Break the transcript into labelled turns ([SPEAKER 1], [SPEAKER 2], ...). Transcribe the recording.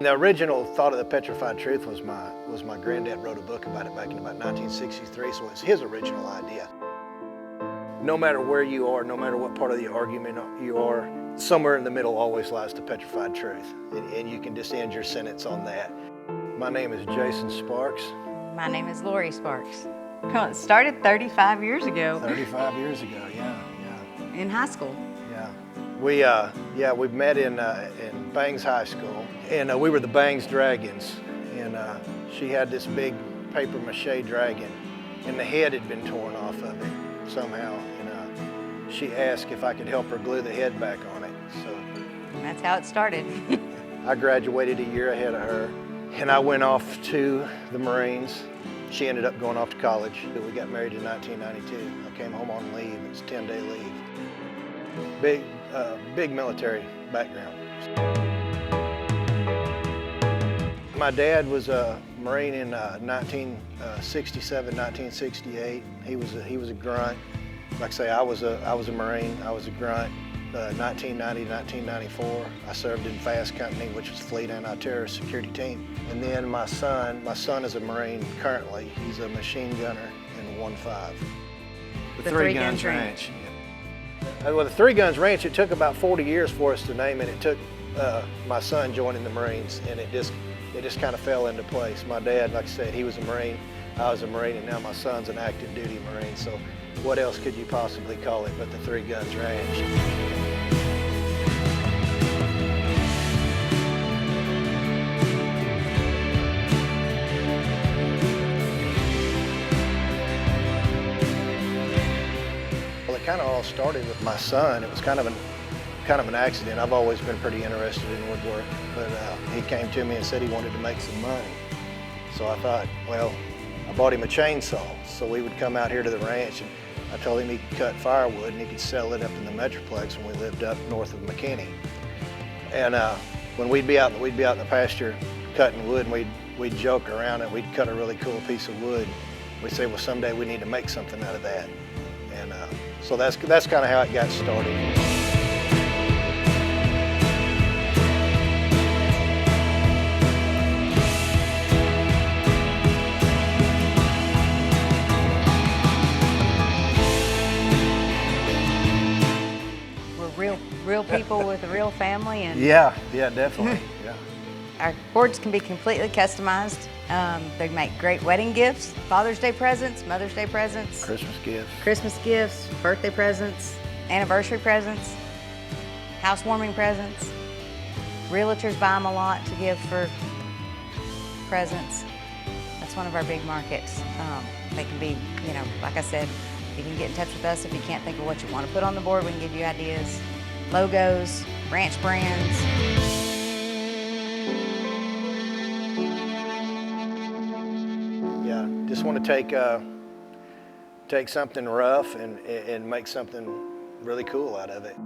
[SPEAKER 1] The original thought of the Petrified Truth was my granddad wrote a book about it back in about 1963, so it's his original idea. No matter where you are, no matter what part of the argument you are, somewhere in the middle always lies the petrified truth, and you can just end your sentence on that. My name is Jason Sparks.
[SPEAKER 2] My name is Lori Sparks. Well, it started 35 years ago.
[SPEAKER 1] 35 years ago, yeah.
[SPEAKER 2] In high school.
[SPEAKER 1] Yeah. We met in Bangs High School, and we were the Bangs Dragons, and she had this big paper mache dragon, and the head had been torn off of it somehow, and she asked if I could help her glue the head back on it. So
[SPEAKER 2] that's how it started.
[SPEAKER 1] I graduated a year ahead of her, and I went off to the Marines. She ended up going off to college. We got married in 1992. I came home on leave. It was a 10-day leave. Big military background. My dad was a Marine in 1967, 1968. He was a grunt. Like I say, I was a Marine. I was a grunt. 1990 to 1994, I served in FAST Company, which was Fleet Anti-Terrorist Security Team. And then my son is a Marine currently. He's a machine gunner in 1-5.
[SPEAKER 2] The Three Guns Ranch.
[SPEAKER 1] Well, the Three Guns Ranch, it took about 40 years for us to name it. It took my son joining the Marines, and it just kind of fell into place. My dad, like I said, he was a Marine, I was a Marine, and now my son's an active duty Marine. So what else could you possibly call it but the Three Guns Ranch? Well, it kind of all started with my son. It was kind of an accident. I've always been pretty interested in woodwork, but he came to me and said he wanted to make some money. So I thought, well, I bought him a chainsaw, so we would come out here to the ranch, and I told him he could cut firewood and he could sell it up in the Metroplex when we lived up north of McKinney. And when we'd be out in the pasture cutting wood, and we'd joke around and we'd cut a really cool piece of wood. We'd say, well, someday we need to make something out of that. And so that's kind of how it got started.
[SPEAKER 2] Real people with a real family, and
[SPEAKER 1] Yeah, definitely. Yeah.
[SPEAKER 2] our boards can be completely customized. They make great wedding gifts, Father's Day presents, Mother's Day presents,
[SPEAKER 1] Christmas gifts,
[SPEAKER 2] birthday presents, anniversary presents, housewarming presents. Realtors buy them a lot to give for presents. That's one of our big markets. They can be, like I said, you can get in touch with us if you can't think of what you want to put on the board. We can give you ideas, logos, ranch brands.
[SPEAKER 1] Yeah, just want to take something rough and make something really cool out of it.